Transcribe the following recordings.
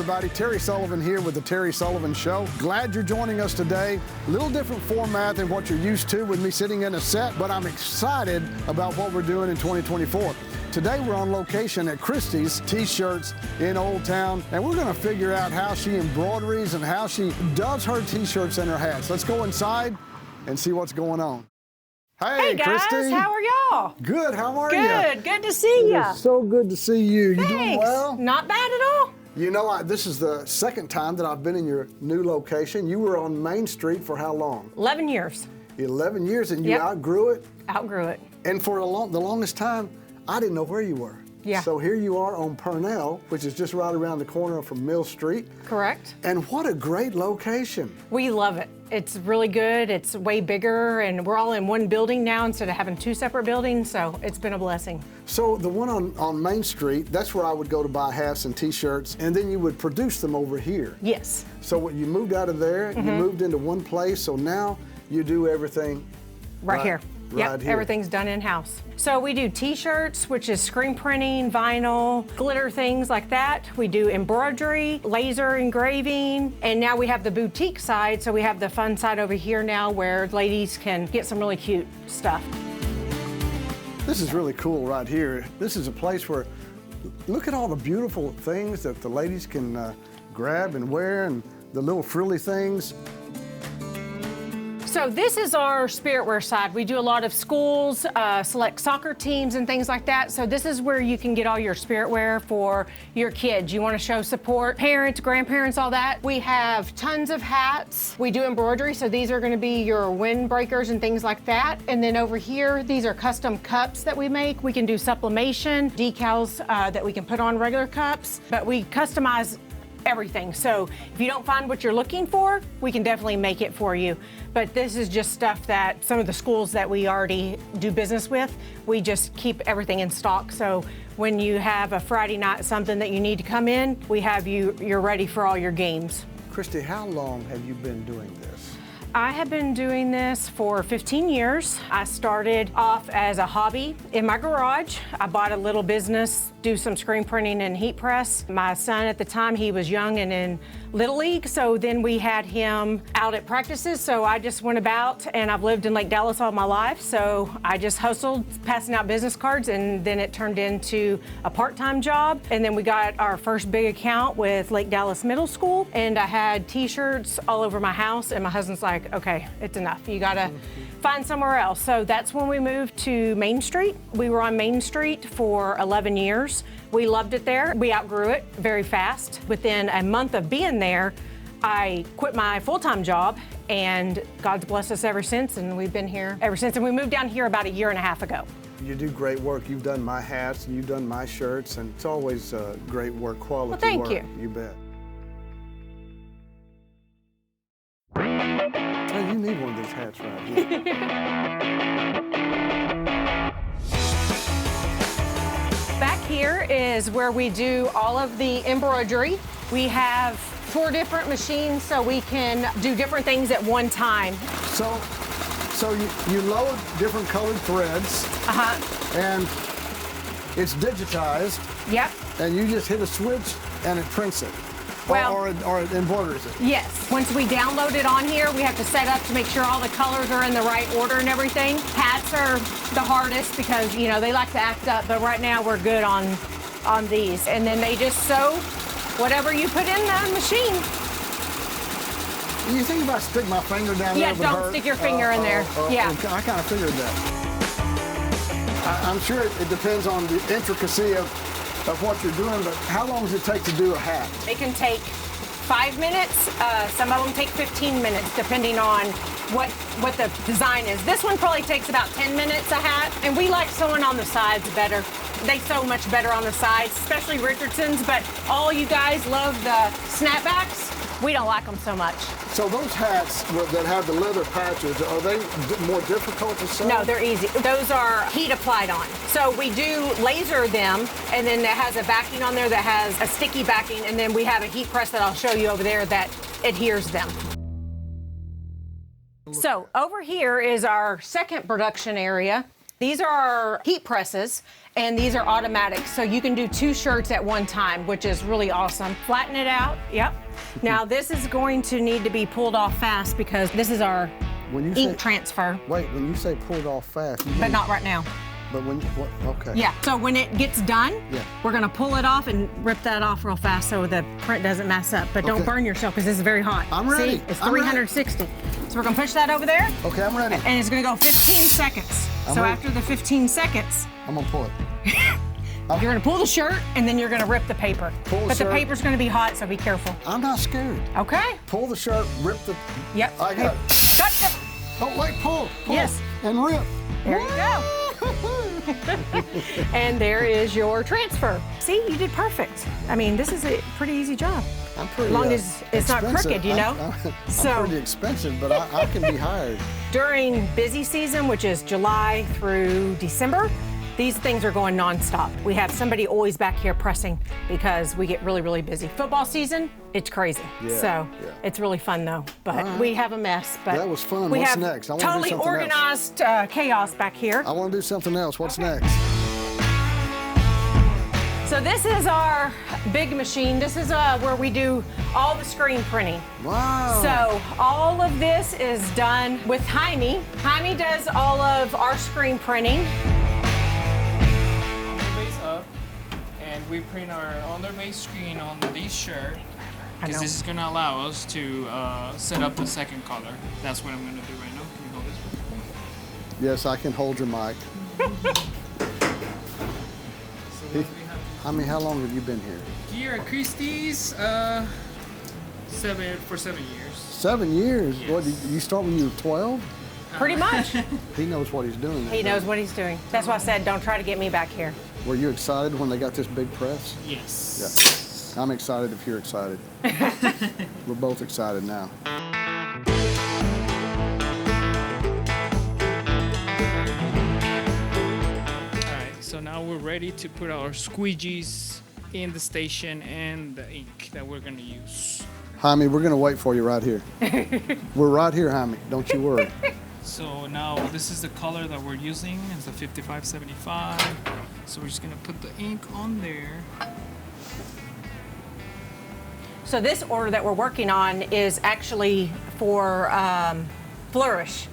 everybody. Terry Sullivan here with the Terry Sullivan Show. Glad you're joining us today. A little different format than what you're used to with me sitting in a set, but I'm excited about what we're doing in 2024. Today we're on location at Kristi's T-shirts in Old Town, and we're going to figure out how she embroideries and how she does her T-shirts and her hats. Let's go inside and see what's going on. Hey guys, Kristi. how are y'all? Good, how are you? Good to see you. It's so good to see you. Thanks. You doing well? Not bad at all. You know, this is the second time that I've been in your new location. You were on Main Street for how long? 11 years. 11 years, and you Yep. outgrew it? Outgrew it. And for the longest time, I didn't know where you were. Yeah. So here you are on Purnell, which is just right around the corner from Mill Street. Correct. And what a great location. We love it. It's really good. It's way bigger, and we're all in one building now instead of having two separate buildings, so it's been a blessing. So the one on Main Street, that's where I would go to buy hats and T-shirts, and then you would produce them over here. Yes. So you moved out of there, you moved into one place, so now you do everything Right here. Right Yep, here. everything's done in-house. So we do T-shirts, which is screen printing, vinyl, glitter, things like that. We do embroidery, laser engraving, and now we have the boutique side, so we have the fun side over here now where ladies can get some really cute stuff. This is really cool right here. This is a place where, look at all the beautiful things that the ladies can grab and wear, and the little frilly things. So this is our spirit wear side. We do a lot of schools, select soccer teams and things like that. So this is where you can get all your spirit wear for your kids. You want to show support, parents, grandparents, all that. We have tons of hats. We do embroidery, so these are going to be your windbreakers and things like that. And then over here, these are custom cups that we make. We can do sublimation, decals that we can put on regular cups, but we customize everything. So if you don't find what you're looking for, we can definitely make it for you. But this is just stuff that some of the schools that we already do business with, we just keep everything in stock. So when you have a Friday night, something that you need to come in, we have you're ready for all your games. Kristi, how long have you been doing this? I have been doing this for 15 years. I started off as a hobby in my garage. I bought a little business, do some screen printing and heat press. My son at the time, he was young and in Little League, so then we had him out at practices, so I just went about, and I've lived in Lake Dallas all my life, so I just hustled passing out business cards, and then it turned into a part-time job, and then we got our first big account with Lake Dallas Middle School, and I had T-shirts all over my house, and my husband's like, okay, it's enough. You gotta find somewhere else. So that's when we moved to Main Street. We were on Main Street for 11 years. We loved it there. We outgrew it very fast. Within a month of being there, I quit my full-time job, and God's blessed us ever since, and we've been here ever since. And we moved down here about a year and a half ago. You do great work. You've done my hats, and you've done my shirts, and it's always great work, quality Well, thank work. you. You bet. Oh, you need one of these hats right here. Back here is where we do all of the embroidery. We have 4 different machines so we can do different things at one time. So you load different colored threads, and it's digitized, Yep. and you just hit a switch and it prints it, or it embroiders it. Yes. Once we download it on here, we have to set up to make sure all the colors are in the right order and everything. Hats are the hardest because, you know, they like to act up, but right now we're good on these. And then they just sew whatever you put in the machine. You think if I stick my finger down there, Yeah, don't stick your finger in there. Yeah. Okay, I kind of figured that. I'm sure it depends on the intricacy of what you're doing, but how long does it take to do a hat? It can take 5 minutes. Some of them take 15 minutes, depending on what the design is. This one probably takes about 10 minutes a hat, and we like sewing on the sides better. They sew much better on the sides, especially Richardson's, but all you guys love the snapbacks. We don't like them so much. So those hats that have the leather patches, are they more difficult to sew? No, they're easy. Those are heat applied on. So we do laser them, and then it has a backing on there that has a sticky backing, and then we have a heat press that I'll show you over there that adheres them. So over here is our second production area. These are our heat presses, and these are automatic, so you can do 2 shirts at one time, which is really awesome. Flatten it out, yep. Now this is going to need to be pulled off fast because this is our ink transfer. Wait, when you say pull it off fast, but not right now. But when, okay. Yeah, so when it gets done, we're gonna pull it off and rip that off real fast so the print doesn't mess up. But don't burn yourself because this is very hot. I'm ready. See, it's 360. So we're gonna push that over there. Okay, I'm ready. And it's gonna go 15 seconds. So after the 15 seconds, I'm gonna pull it. you're gonna pull the shirt and then you're gonna rip the paper. But the paper's gonna be hot, so be careful. I'm not scared. Okay. Pull the shirt, rip the... Yep. I got it. Cut the... Oh, wait, pull. Yes. And rip. There you go. And there is your transfer. See, you did perfect. I mean, this is a pretty easy job. I'm pretty as long as it's not crooked, you know? I'm pretty expensive, but I can be hired. During busy season, which is July through December, these things are going nonstop. We have somebody always back here pressing because we get really, really busy. Football season, it's crazy. It's really fun though. But we have a mess. But that was fun. We What's have next? I totally organized chaos back here. I want to do something else. What's next? So this is our big machine. This is where we do all the screen printing. Wow. So all of this is done with Jaime. Jaime does all of our screen printing. And we print our underbase screen on this shirt because this is going to allow us to set up the second color. That's what I'm going to do right now. Can you hold this? Yes, I can hold your mic. How long have you been here? Here at Kristi's, 7 years. 7 years? Yes. What, you start when you were 12? Pretty much. He knows what he's doing. He knows what he's doing. That's why I said, don't try to get me back here. Were you excited when they got this big press? Yes. Yeah. I'm excited if you're excited. We're both excited now. So now we're ready to put our squeegees in the station and the ink that we're going to use. Jaime, we're going to wait for you right here. We're right here, Jaime. Don't you worry. So now this is the color that we're using. It's the 5575. So we're just going to put the ink on there. So this order that we're working on is actually for Flourish,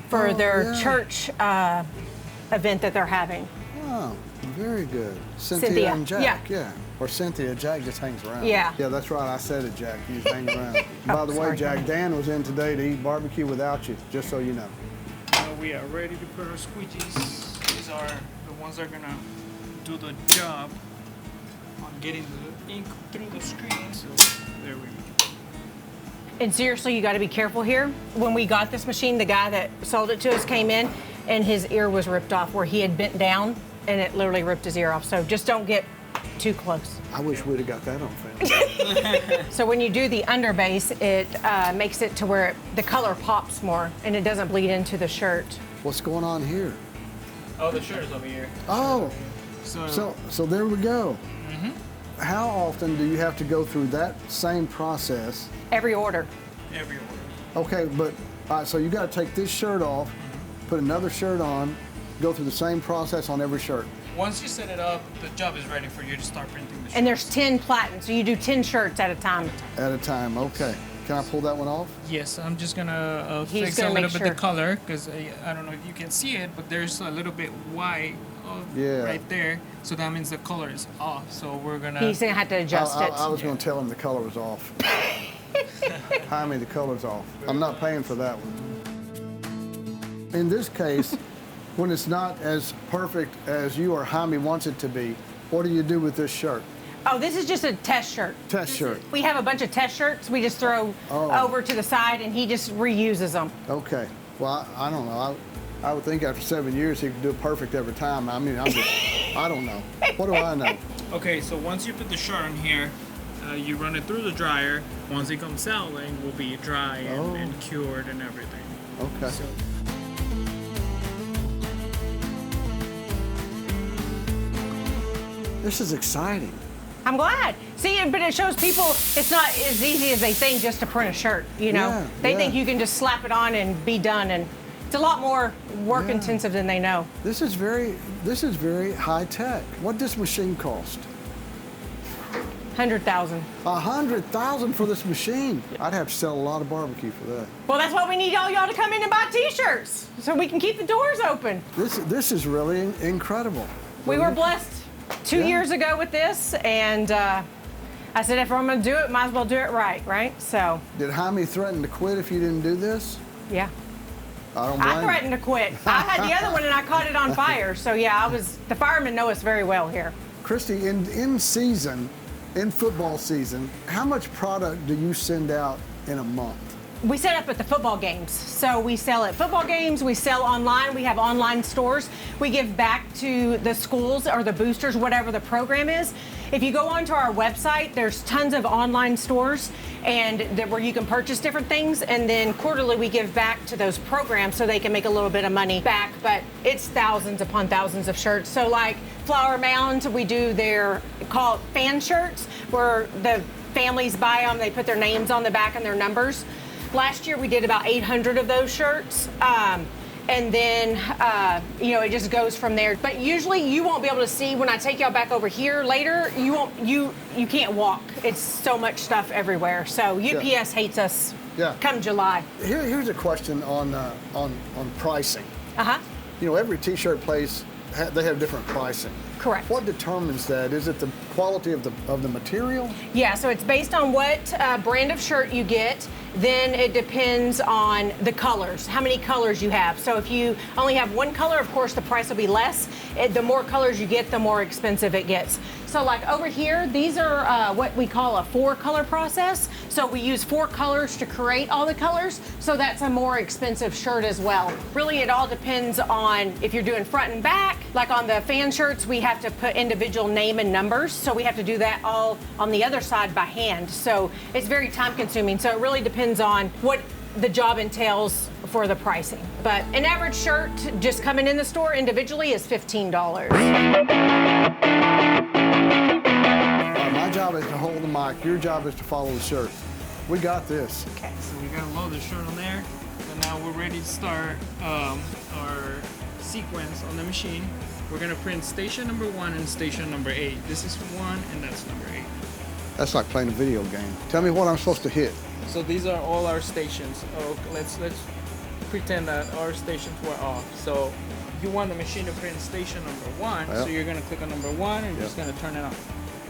for their church event that they're having. Oh, very good. Cynthia and Jack, yeah. Or Cynthia, Jack just hangs around. Yeah. Yeah, that's right, I said it, Jack. He's hanging around. By the way, Jack, Dan was in today to eat barbecue without you, just so you know. Now we are ready to put our squeegees. These are the ones that are gonna do the job on getting the ink through the screen. So there we go. And seriously, you got to be careful here. When we got this machine, the guy that sold it to us came in and his ear was ripped off where he had bent down and it literally ripped his ear off. So just don't get too close. I wish we'd have got that on film. So when you do the underbase, it makes it to where the color pops more and it doesn't bleed into the shirt. What's going on here? Oh, the shirt is over here. Oh, so there we go. Mm-hmm. How often do you have to go through that same process? Every order. Every order. Okay, but so you got to take this shirt off, put another shirt on, go through the same process on every shirt. Once you set it up, the job is ready for you to start printing the shirts. And there's 10 platen, so you do 10 shirts at a time. At a time, okay. Can I pull that one off? Yes, I'm just gonna fix a little bit the color because I don't know if you can see it, but there's a little bit white right there. So that means the color is off. So we're gonna. He's gonna have to adjust it. I was gonna tell him the color was off. Jaime, the color's off. I'm not paying for that one. In this case, when it's not as perfect as you or Jaime wants it to be, what do you do with this shirt? Oh, this is just a test shirt. Test shirt. We have a bunch of test shirts we just throw over to the side and he just reuses them. Okay. Well, I don't know. I would think after 7 years he could do it perfect every time. I mean, I don't know. What do I know? Okay, so once you put the shirt on here, you run it through the dryer. Once it comes out, it will be dry and cured and everything. Okay. So, this is exciting. I'm glad. See, but it shows people it's not as easy as they think just to print a shirt, you know? Yeah, They think you can just slap it on and be done, and It's a lot more work intensive than they know. This is very high tech. What does this machine cost? $100,000. $100,000 for this machine. I'd have to sell a lot of barbecue for that. Well, that's why we need all y'all to come in and buy T-shirts so we can keep the doors open. This is really incredible. We were blessed 2 years ago with this, and I said, if I'm gonna do it, might as well do it right? So. Did Jaime threaten to quit if you didn't do this? Yeah. I don't blame I threatened to quit. I had the other one and I caught it on fire. So yeah, the firemen know us very well here. Kristi, in football season, how much product do you send out in a month? We set up at the football games. So we sell at football games, we sell online, we have online stores. We give back to the schools or the boosters, whatever the program is. If you go onto our website, there's tons of online stores and where you can purchase different things. And then quarterly, we give back to those programs so they can make a little bit of money back. But it's thousands upon thousands of shirts. So like Flower Mound, we do called fan shirts, where the families buy them, they put their names on the back and their numbers. Last year we did about 800 of those shirts, and then it just goes from there. But usually you won't be able to see when I take y'all back over here later. You can't walk. It's so much stuff everywhere. So UPS hates us. Yeah. Come July. Here's a question on pricing. Every T-shirt place they have different pricing. Correct. What determines that? Is it the quality of the material? Yeah, so it's based on what brand of shirt you get. Then it depends on the colors, how many colors you have. So if you only have one color, of course, the price will be less. The more colors you get, the more expensive it gets. So like over here, these are what we call a 4-color process. So we use 4 colors to create all the colors. So that's a more expensive shirt as well. Really, it all depends on if you're doing front and back. Like on the fan shirts, we have to put individual name and numbers. So we have to do that all on the other side by hand. So it's very time consuming. So it really depends on what the job entails for the pricing. But an average shirt just coming in the store individually is $15. My job is to hold the mic. Your job is to follow the shirt. We got this. Okay. So we gotta load the shirt on there. And now we're ready to start our sequence on the machine. We're gonna print station number 1 and station number 8. This is 1 and that's number 8. That's like playing a video game. Tell me what I'm supposed to hit. So these are all our stations. Oh, let's pretend that our stations were off. So you want the machine to print station number 1, so you're gonna click on number 1 and you're just gonna turn it on.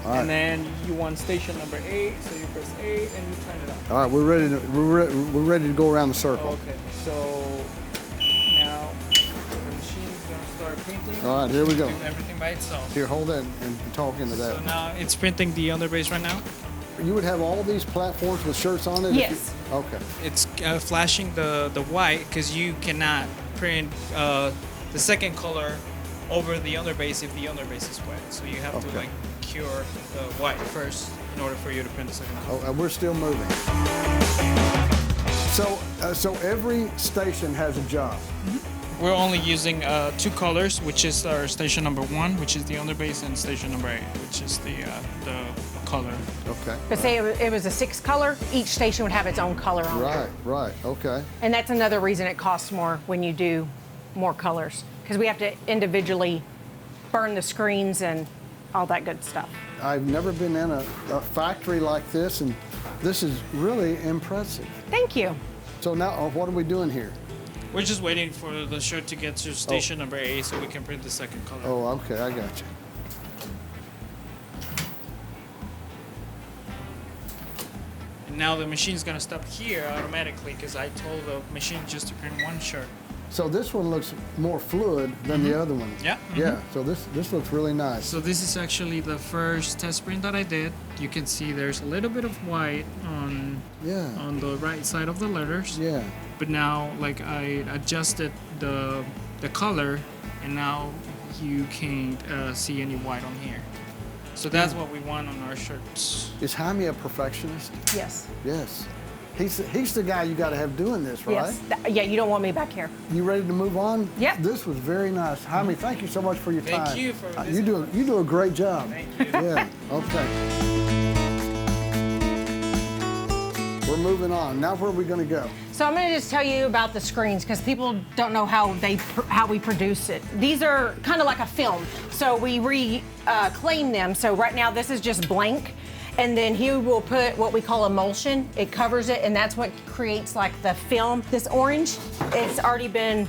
All right. And then you want station number 8, so you press 8 and you turn it on. All right, we're ready to go around the circle. Okay, so now the machine's gonna start printing. All right, here we go. Do everything by itself. Here, hold that and talk into that. So now it's printing the underbase right now. You would have all these platforms with shirts on it? Yes. Okay. It's flashing the white because you cannot print the second color over the underbase if the underbase is wet. So you have to cure the white first in order for you to print the second color. Oh, and we're still moving. So every station has a job. Mm-hmm. We're only using 2 colors, which is our station number 1, which is the underbase, and station number 8, which is the color. Okay. But say it was a 6-color, each station would have its own color on it. Right, okay. And that's another reason it costs more when you do more colors, because we have to individually burn the screens and all that good stuff. I've never been in a factory like this, and this is really impressive. Thank you. So now, what are we doing here? We're just waiting for the shirt to get to station number 8 so we can print the second color. Oh, okay, I got you. And now the machine's gonna stop here automatically because I told the machine just to print 1 shirt. So this one looks more fluid than the other one. Yeah. Yeah, so this looks really nice. So this is actually the first test print that I did. You can see there's a little bit of white on the right side of the letters. Yeah. But now, like, I adjusted the color, and now you can't see any white on here. So that's what we want on our shirts. Is Jaime a perfectionist? Yes. Yes. He's the guy you got to have doing this, right? Yes. Yeah, you don't want me back here. You ready to move on? Yep. This was very nice. Jaime, thank you so much for your time. Thank you for you do a great job. Thank you. Yeah, okay. We're we're moving on. Now where are we going to go? So I'm going to just tell you about the screens because people don't know how we produce it. These are kind of like a film, so we reclaim them. So right now this is just blank, and then here we'll put what we call emulsion. It covers it, and that's what creates like the film. This orange, it's already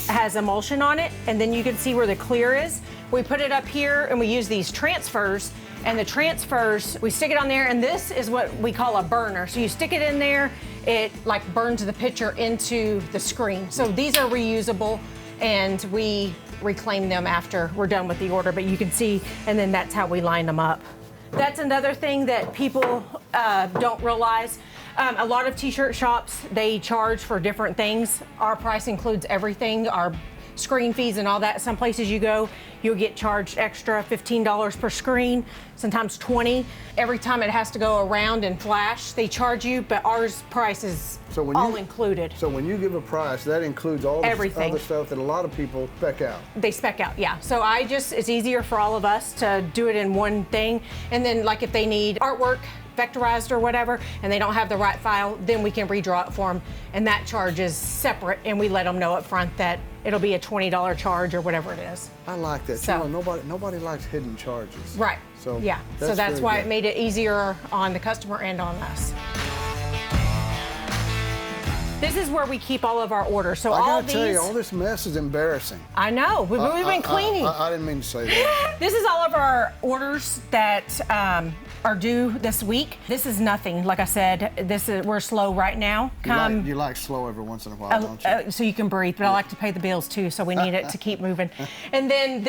has emulsion on it, and then you can see where the clear is. We put it up here, and we use these transfers. And the transfers, we stick it on there, and this is what we call a burner. So you stick it in there, it like burns the picture into the screen. So these are reusable, and we reclaim them after we're done with the order, but you can see, and then that's how we line them up. That's another thing that people don't realize. A lot of t-shirt shops, they charge for different things. Our price includes everything, our screen fees and all that. Some places you go, you'll get charged extra $15 per screen, sometimes $20. Every time it has to go around and flash, they charge you, but ours price is all included. So when you give a price, that includes all the other stuff that a lot of people spec out. They spec out, yeah. So it's easier for all of us to do it in one thing. And then like if they need artwork, vectorized or whatever, and they don't have the right file, then we can redraw it for them, and that charge is separate, and we let them know up front that it'll be a $20 charge or whatever it is. I like that. So, you know, nobody likes hidden charges. Right. So yeah. That's why it made it easier on the customer and on us. This is where we keep all of our orders. So I all gotta these. tell you, all this mess is embarrassing. I know. We've been cleaning. I didn't mean to say that. This is all of our orders that are due this week. This is nothing. Like I said, we're slow right now. You like slow every once in a while, don't you? So you can breathe, but I like to pay the bills too, so we need it to keep moving. And then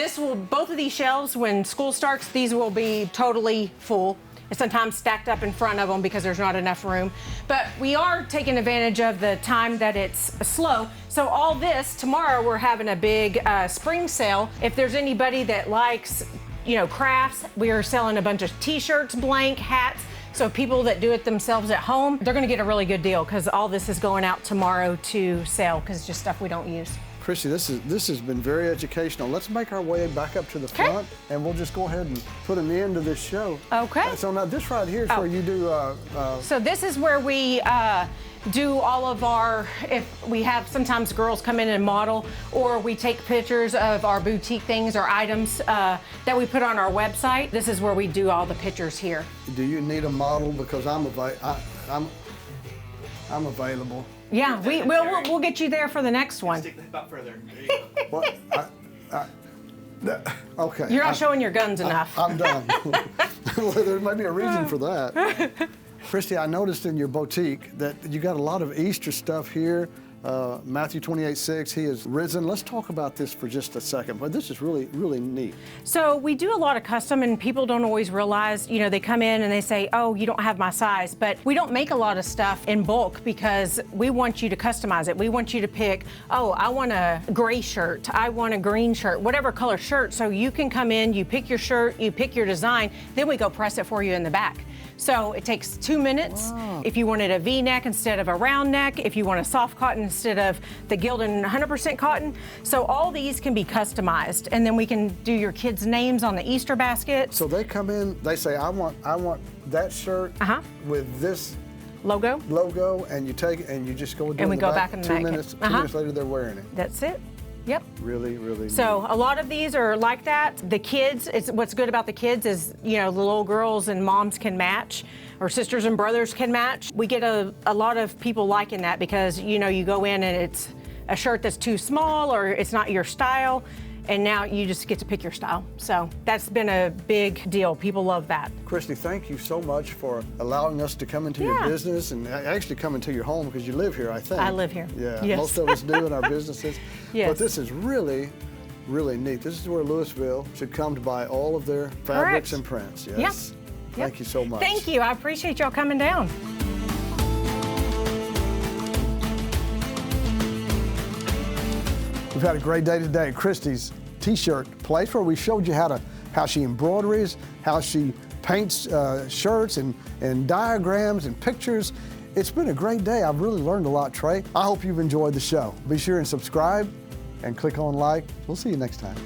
both of these shelves, when school starts, these will be totally full. And sometimes stacked up in front of them because there's not enough room. But we are taking advantage of the time that it's slow. So all this, tomorrow we're having a big spring sale. If there's anybody that likes, crafts, we are selling a bunch of t-shirts, blank, hats. So people that do it themselves at home, they're gonna get a really good deal because all this is going out tomorrow to sell because it's just stuff we don't use. Kristi, this has been very educational. Let's make our way back up to the front, and we'll just go ahead and put an end to this show. Okay. So now this right here is where you do. So this is where we do all of our. If we have sometimes girls come in and model, or we take pictures of our boutique things or items that we put on our website. This is where we do all the pictures here. Do you need a model? Because I'm available. Yeah, we'll get you there for the next one. Stick that about further. What? Okay. You're not showing your guns enough. I'm done. Well, there may be a reason for that. Kristi, I noticed in your boutique that you got a lot of Easter stuff here. Matthew 28:6, he is risen. Let's talk about this for just a second, but this is really, really neat. So we do a lot of custom, and people don't always realize, they come in and they say, oh, you don't have my size, but we don't make a lot of stuff in bulk because we want you to customize it. We want you to pick, oh, I want a gray shirt, I want a green shirt, whatever color shirt. So you can come in, you pick your shirt, you pick your design, then we go press it for you in the back. So it takes 2 minutes. Wow. If you wanted a V-neck instead of a round neck, if you want a soft cotton instead of the Gildan 100% cotton. So all these can be customized, and then we can do your kids' names on the Easter basket. So they come in, they say, I want that shirt with this logo, and you take it and you just go and we go back in the 2 minutes. 2 minutes later, they're wearing it. That's it. Yep. Really, really. So a lot of these are like that. The kids, what's good about the kids is, the little girls and moms can match, or sisters and brothers can match. We get a lot of people liking that because, you go in and it's a shirt that's too small or it's not your style, and now you just get to pick your style. So that's been a big deal. People love that. Kristi, thank you so much for allowing us to come into your business and actually come into your home because you live here, I think. I live here. Yeah, yes. Most of us do in our businesses. Yes. But this is really, really neat. This is where Lewisville should come to buy all of their fabrics and prints. Yes. Yep. Thank you so much. Thank you. I appreciate y'all coming down. We've had a great day today at Kristi's T-shirt place where we showed you how she embroideries, how she paints shirts and diagrams and pictures. It's been a great day. I've really learned a lot, Trey. I hope you've enjoyed the show. Be sure and subscribe and click on like. We'll see you next time.